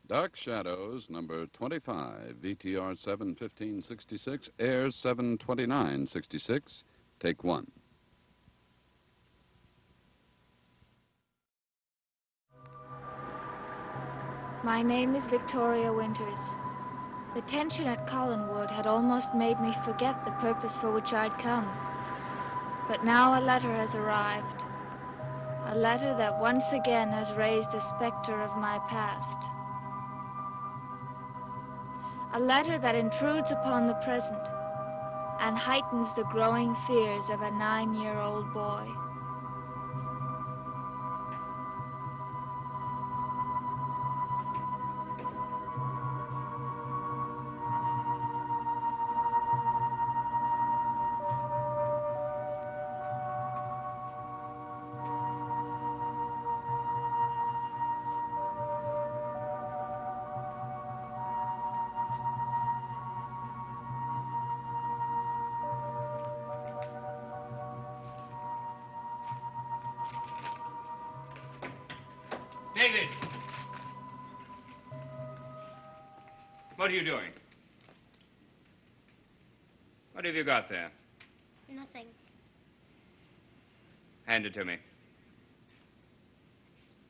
Dark Shadows, number 25, VTR 71566, airs 72966. Take one. My name is Victoria Winters. The tension at Collinwood had almost made me forget the purpose for which I'd come. But now a letter has arrived. A letter that once again has raised the specter of my past. A letter that intrudes upon the present and heightens the growing fears of a 9-year-old boy. David! What are you doing? What have you got there? Nothing. Hand it to me.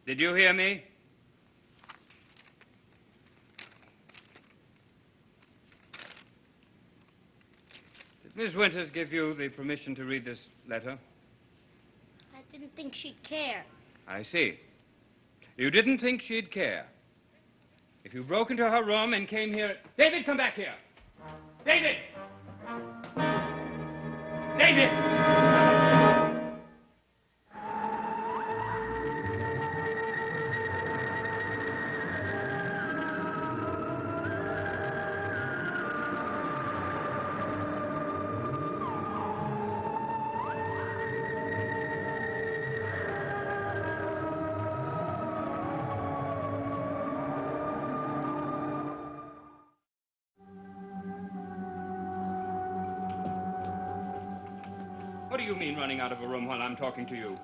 Did you hear me? Did Miss Winters give you the permission to read this letter? I didn't think she'd care. I see. You didn't think she'd care. If you broke into her room and came here... David, come back here! David! David! What do you mean running out of a room while I'm talking to you?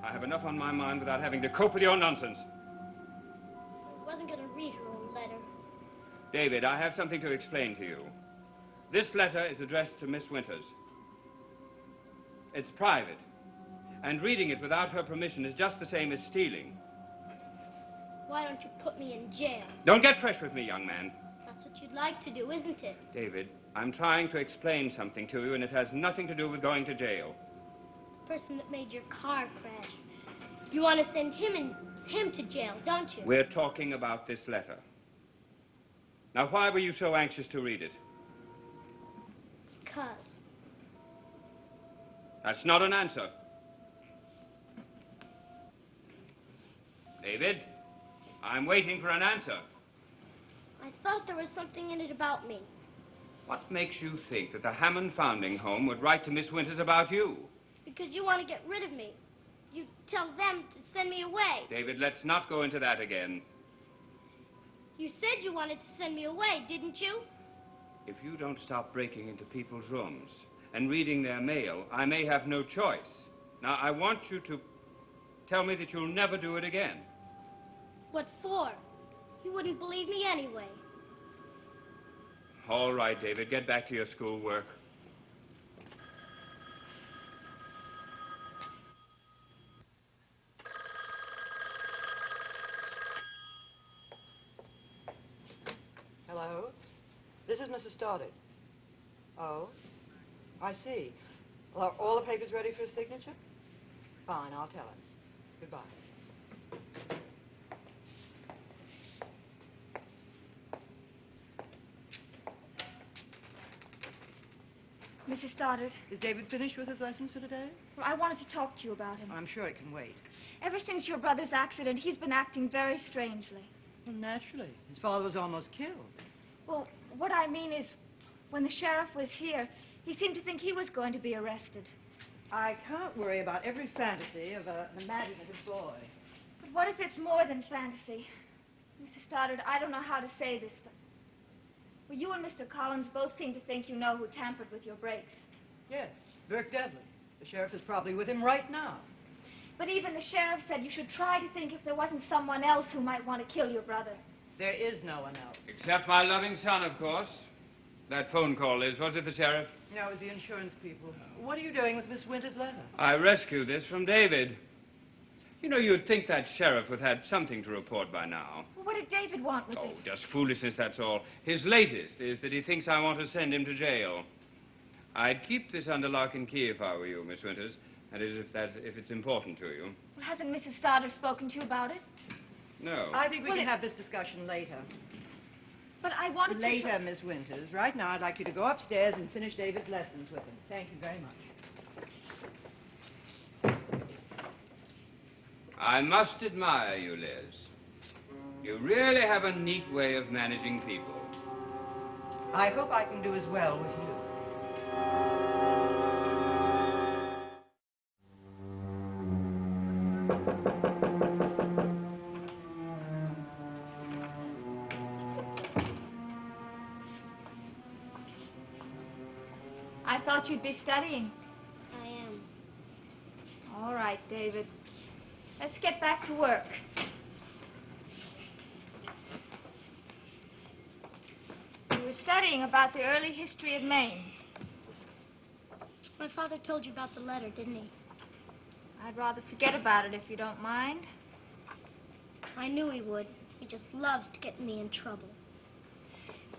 I have enough on my mind without having to cope with your nonsense. I wasn't going to read her own letter. David, I have something to explain to you. This letter is addressed to Miss Winters. It's private. And reading it without her permission is just the same as stealing. Why don't you put me in jail? Don't get fresh with me, young man. That's what you'd like to do, isn't it? David, I'm trying to explain something to you, and it has nothing to do with going to jail. The person that made your car crash. You want to send him to jail, don't you? We're talking about this letter. Now, why were you so anxious to read it? Because. That's not an answer. David, I'm waiting for an answer. I thought there was something in it about me. What makes you think that the Hammond Founding Home would write to Miss Winters about you? Because you want to get rid of me. You tell them to send me away. David, let's not go into that again. You said you wanted to send me away, didn't you? If you don't stop breaking into people's rooms and reading their mail, I may have no choice. Now, I want you to tell me that you'll never do it again. What for? You wouldn't believe me anyway. All right, David, get back to your schoolwork. Hello? This is Mrs. Stoddard. Oh? I see. Well, are all the papers ready for a signature? Fine, I'll tell him. Goodbye. Mrs. Stoddard, Is David finished with his lessons for today? well, I wanted to talk to you about him. I'm sure it can wait. Ever since your brother's accident, he's been acting very strangely. Well, naturally. His father was almost killed. Well, what I mean is, when the sheriff was here, he seemed to think he was going to be arrested. I can't worry about every fantasy of an imaginative boy. But what if it's more than fantasy? Mrs. Stoddard, I don't know how to say this, but... Well, you and Mr. Collins both seem to think you know who tampered with your brakes. Yes, Burke Dudley. The sheriff is probably with him right now. But even the sheriff said you should try to think if there wasn't someone else who might want to kill your brother. There is no one else. Except my loving son, of course. That phone call, Liz, was it the sheriff? No, it was the insurance people. What are you doing with Miss Winter's letter? I rescued this from David. You know, you'd think that sheriff would have something to report by now. Well, what did David want with Oh, it? just foolishness, that's all. His latest is that he thinks I want to send him to jail. I'd keep this under lock and key if I were you, Miss Winters. That is, if it's important to you. Well, hasn't Mrs. Stoddard spoken to you about it? No. I think we can have this discussion later. But I wanted Later, Miss Winters. Right now, I'd like you to go upstairs and finish David's lessons with him. Thank you very much. I must admire you, Liz. You really have a neat way of managing people. I hope I can do as well with you. I thought you'd be studying. I am. All right, David. Let's get back to work. You were studying about the early history of Maine. My father told you about the letter, didn't he? I'd rather forget about it if you don't mind. I knew he would. He just loves to get me in trouble.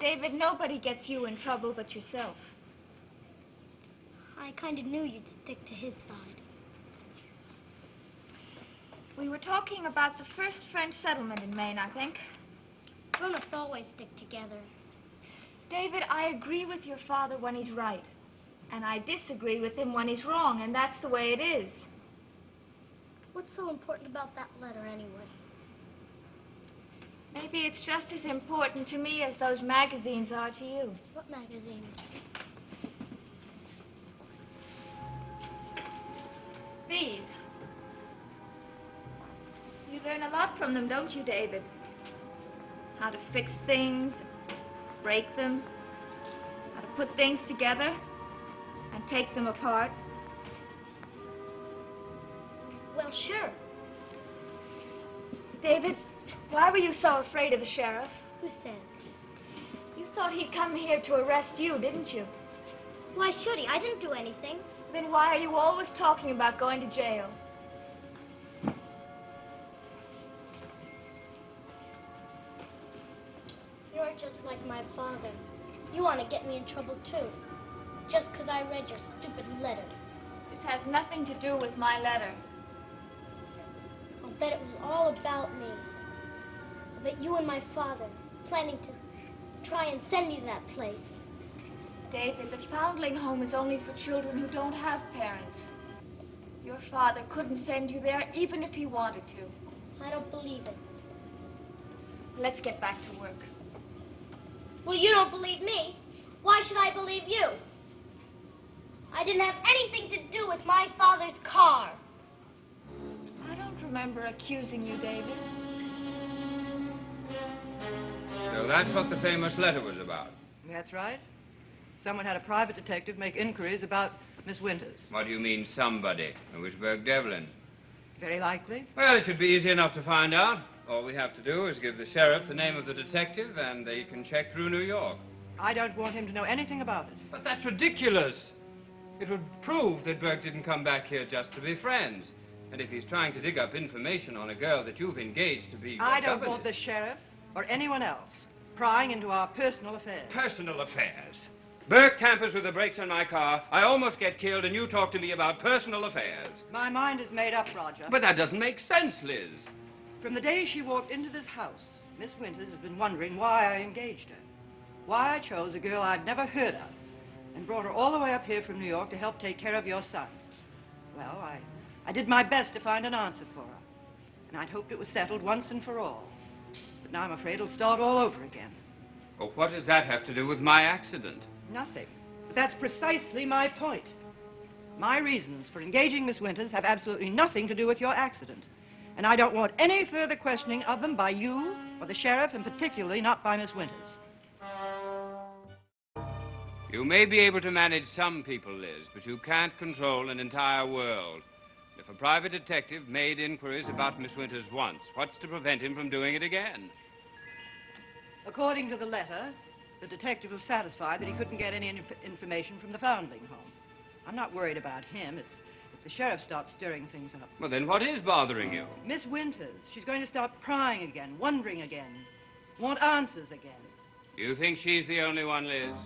David, nobody gets you in trouble but yourself. I kind of knew you'd stick to his side. We were talking about the first French settlement in Maine, I think. Grown-ups always stick together. David, I agree with your father when he's right. And I disagree with him when he's wrong, and that's the way it is. What's so important about that letter, anyway? Maybe it's just as important to me as those magazines are to you. What magazine? These. You learn a lot from them, don't you, David? How to fix things, break them, how to put things together and take them apart. Well, sure. David, why were you so afraid of the sheriff? Who says? You thought he'd come here to arrest you, didn't you? Why should he? I didn't do anything. Then why are you always talking about going to jail? You're just like my father. You want to get me in trouble, too. Just because I read your stupid letter. This has nothing to do with my letter. I'll bet it was all about me. I bet you and my father planning to try and send me to that place. David, the foundling home is only for children who don't have parents. Your father couldn't send you there even if he wanted to. I don't believe it. Let's get back to work. Well, you don't believe me. Why should I believe you? I didn't have anything to do with my father's car. I don't remember accusing you, David. So that's what the famous letter was about. That's right. Someone had a private detective make inquiries about Miss Winters. What do you mean, somebody? I wish Burke Devlin. Very likely. Well, it should be easy enough to find out. All we have to do is give the sheriff the name of the detective, and they can check through New York. I don't want him to know anything about it. But that's ridiculous. It would prove that Burke didn't come back here just to be friends. And if he's trying to dig up information on a girl that you've engaged to be... I don't want the sheriff or anyone else prying into our personal affairs. Personal affairs. Burke tampers with the brakes on my car. I almost get killed, and you talk to me about personal affairs. My mind is made up, Roger. But that doesn't make sense, Liz. From the day she walked into this house, Miss Winters has been wondering why I engaged her. Why I chose a girl I'd never heard of and brought her all the way up here from New York to help take care of your son. Well, I did my best to find an answer for her. And I'd hoped it was settled once and for all. But now I'm afraid it'll start all over again. Well, what does that have to do with my accident? Nothing. But that's precisely my point. My reasons for engaging Miss Winters have absolutely nothing to do with your accident. And I don't want any further questioning of them by you or the sheriff, and particularly not by Miss Winters. You may be able to manage some people, Liz, but you can't control an entire world. If a private detective made inquiries about Miss Winters once, what's to prevent him from doing it again? According to the letter, the detective was satisfied that he couldn't get any information from the Foundling home. I'm not worried about him. It's the sheriff starts stirring things up. Well, then what is bothering you? Miss Winters. She's going to start prying again, wondering again, want answers again. You think she's the only one, Liz?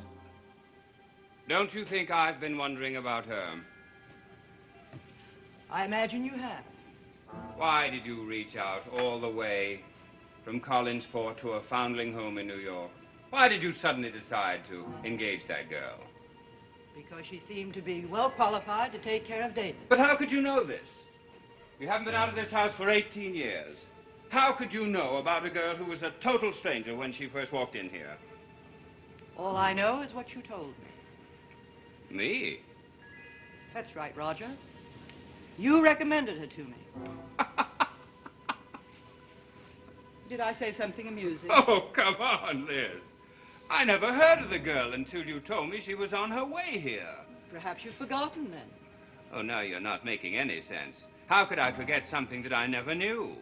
Don't you think I've been wondering about her? I imagine you have. Why did you reach out all the way from Collinsport to a Foundling home in New York? Why did you suddenly decide to engage that girl? Because she seemed to be well qualified to take care of David. But how could you know this? You haven't been out of this house for 18 years. How could you know about a girl who was a total stranger when she first walked in here? All I know is what you told me. Me? That's right, Roger. You recommended her to me. Did I say something amusing? Oh, come on, Liz. I never heard of the girl until you told me she was on her way here. Perhaps you've forgotten then. Oh, now you're not making any sense. How could I forget something that I never knew?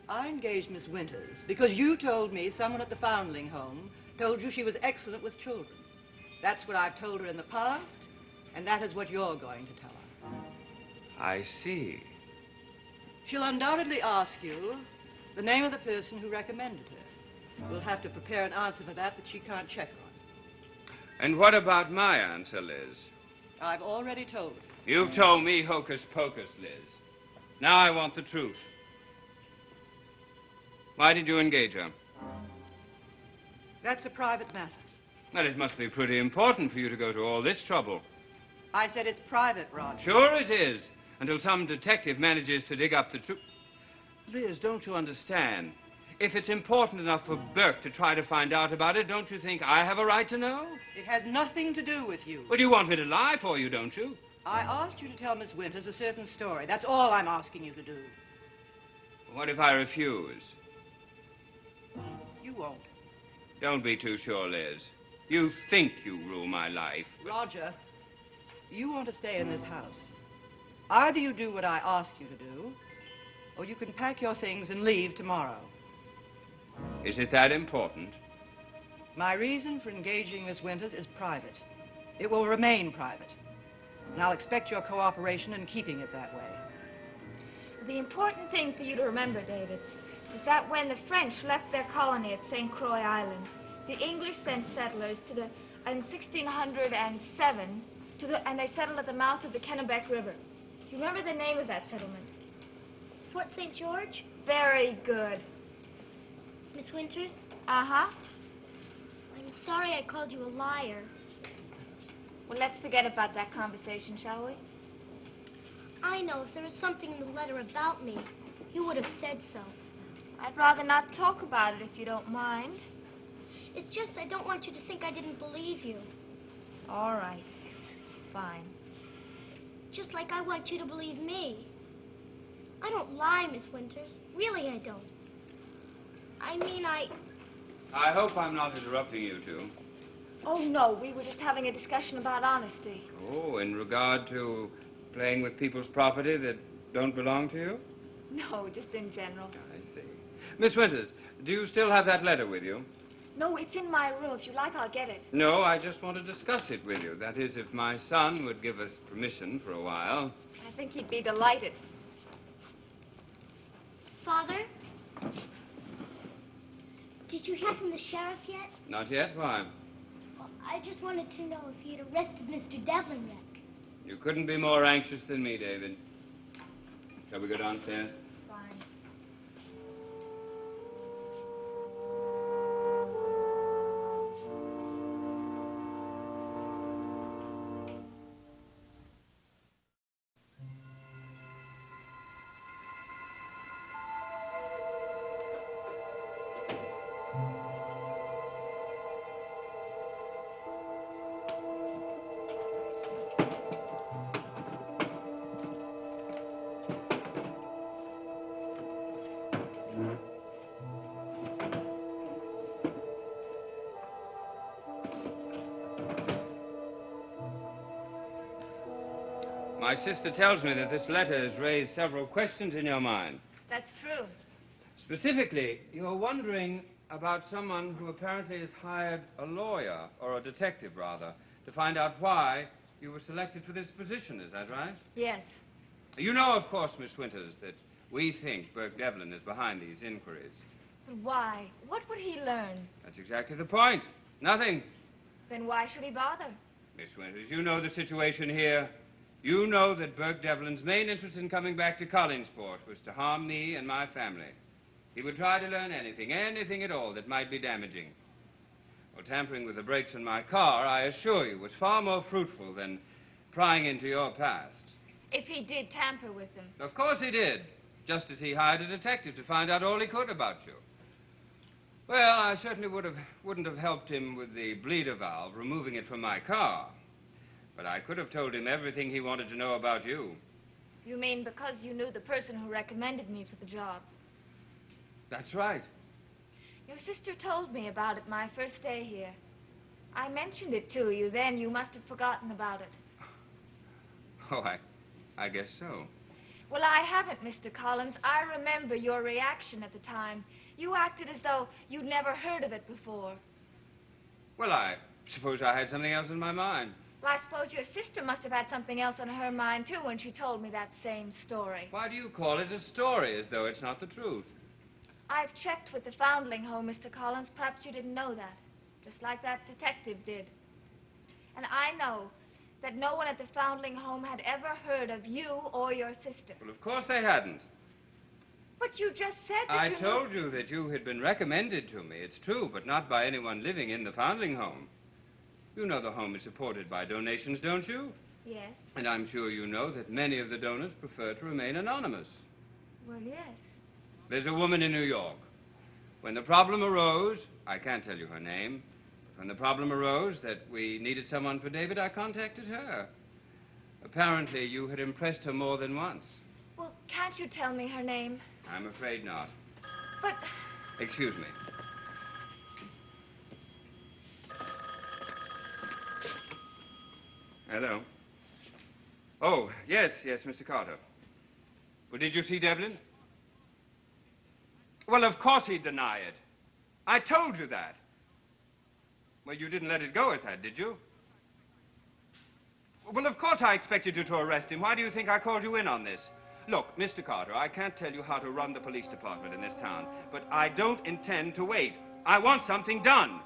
I engaged Miss Winters because you told me someone at the Foundling home told you she was excellent with children. That's what I've told her in the past, and that is what you're going to tell her. I see. She'll undoubtedly ask you the name of the person who recommended her. We'll have to prepare an answer for that she can't check on. And what about my answer, Liz? I've already told her. You've told me hocus pocus, Liz. Now I want the truth. Why did you engage her? That's a private matter. Well, it must be pretty important for you to go to all this trouble. I said it's private, Roger. Sure it is, until some detective manages to dig up the truth. Liz, don't you understand? If it's important enough for Burke to try to find out about it, don't you think I have a right to know? It has nothing to do with you. Well, you want me to lie for you, don't you? I asked you to tell Miss Winters a certain story. That's all I'm asking you to do. What if I refuse? You won't. Don't be too sure, Liz. You think you rule my life. Roger, you want to stay in this house. Either you do what I ask you to do, or you can pack your things and leave tomorrow. Is it that important? My reason for engaging Miss Winters is private. It will remain private. And I'll expect your cooperation in keeping it that way. The important thing for you to remember, David, is that when the French left their colony at St. Croix Island, the English sent settlers in 1607 and they settled at the mouth of the Kennebec River. You remember the name of that settlement? Fort St. George? Very good. Miss Winters? Uh-huh. I'm sorry I called you a liar. Well, let's forget about that conversation, shall we? I know if there was something in the letter about me, you would have said so. I'd rather not talk about it if you don't mind. It's just I don't want you to think I didn't believe you. All right. Fine. Just like I want you to believe me. I don't lie, Miss Winters. Really, I don't. I mean, I hope I'm not interrupting you two. Oh, no, we were just having a discussion about honesty. Oh, in regard to playing with people's property that don't belong to you? No, just in general. I see. Miss Winters, do you still have that letter with you? No, it's in my room. If you like, I'll get it. No, I just want to discuss it with you. That is, if my son would give us permission for a while. I think he'd be delighted. Father? Did you hear from the sheriff yet? Not yet? Why? Well, I just wanted to know if he had arrested Mr. Devlin yet. You couldn't be more anxious than me, David. Shall we go downstairs? Fine. My sister tells me that this letter has raised several questions in your mind. That's true. Specifically, you're wondering About someone who apparently has hired a lawyer, or a detective, rather, to find out why you were selected for this position. Is that right? Yes. You know, of course, Miss Winters, that we think Burke Devlin is behind these inquiries. But why? What would he learn? That's exactly the point. Nothing. Then why should he bother? Miss Winters, you know the situation here. You know that Burke Devlin's main interest in coming back to Collinsport was to harm me and my family. He would try to learn anything at all that might be damaging. Well, tampering with the brakes in my car, I assure you, was far more fruitful than prying into your past. If he did tamper with them. Of course he did, just as he hired a detective to find out all he could about you. Well, I certainly wouldn't have helped him with the bleeder valve, removing it from my car. But I could have told him everything he wanted to know about you. You mean because you knew the person who recommended me for the job? That's right. Your sister told me about it my first day here. I mentioned it to you then. You must have forgotten about it. Oh, I guess so. Well, I haven't, Mr. Collins. I remember your reaction at the time. You acted as though you'd never heard of it before. Well, I suppose I had something else in my mind. Well, I suppose your sister must have had something else on her mind, too, when she told me that same story. Why do you call it a story, as though it's not the truth? I've checked with the Foundling Home, Mr. Collins. Perhaps you didn't know that. Just like that detective did. And I know that no one at the Foundling Home had ever heard of you or your sister. Well, of course they hadn't. But you just said that I told you that you had been recommended to me. It's true, but not by anyone living in the Foundling Home. You know the home is supported by donations, don't you? Yes. And I'm sure you know that many of the donors prefer to remain anonymous. Well, yes. There's a woman in New York. When the problem arose, I can't tell you her name, but when the problem arose that we needed someone for David, I contacted her. Apparently, you had impressed her more than once. Well, can't you tell me her name? I'm afraid not. But... Excuse me. Hello. Oh, yes, Mr. Carter. Well, did you see Devlin? Well, of course he'd deny it. I told you that. Well, you didn't let it go at that, did you? Well, of course I expected you to arrest him. Why do you think I called you in on this? Look, Mr. Carter, I can't tell you how to run the police department in this town, but I don't intend to wait. I want something done.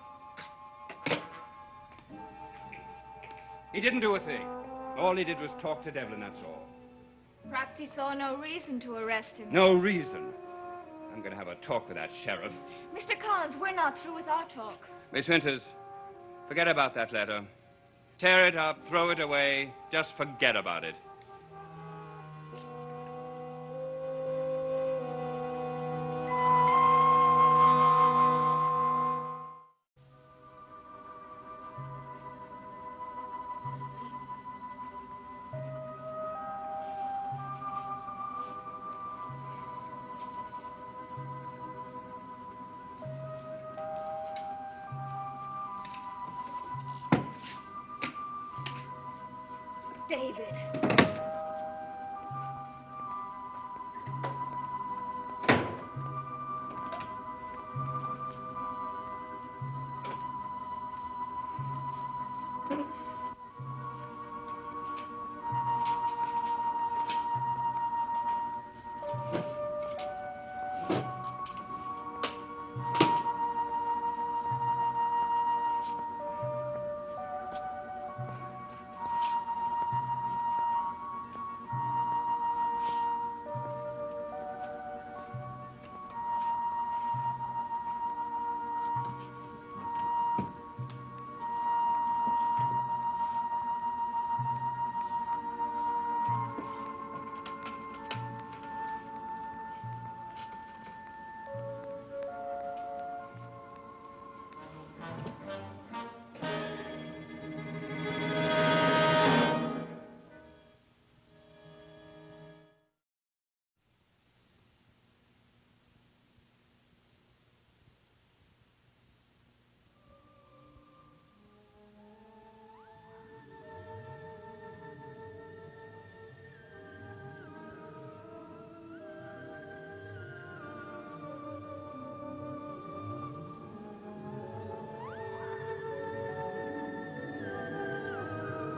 He didn't do a thing. All he did was talk to Devlin, that's all. perhaps he saw no reason to arrest him. No reason. I'm going to have a talk with that sheriff. Mr. Collins, we're not through with our talk. Miss Winters, forget about that letter. Tear it up, throw it away. Just forget about it. David.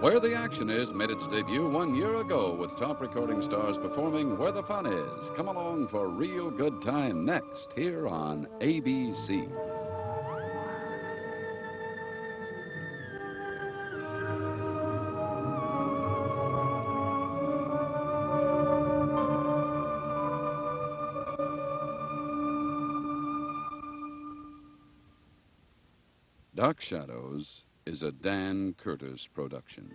Where the Action Is made its debut 1 year ago with top recording stars performing Where the Fun Is. Come along for a real good time next here on ABC. Dark Shadows is a Dan Curtis production.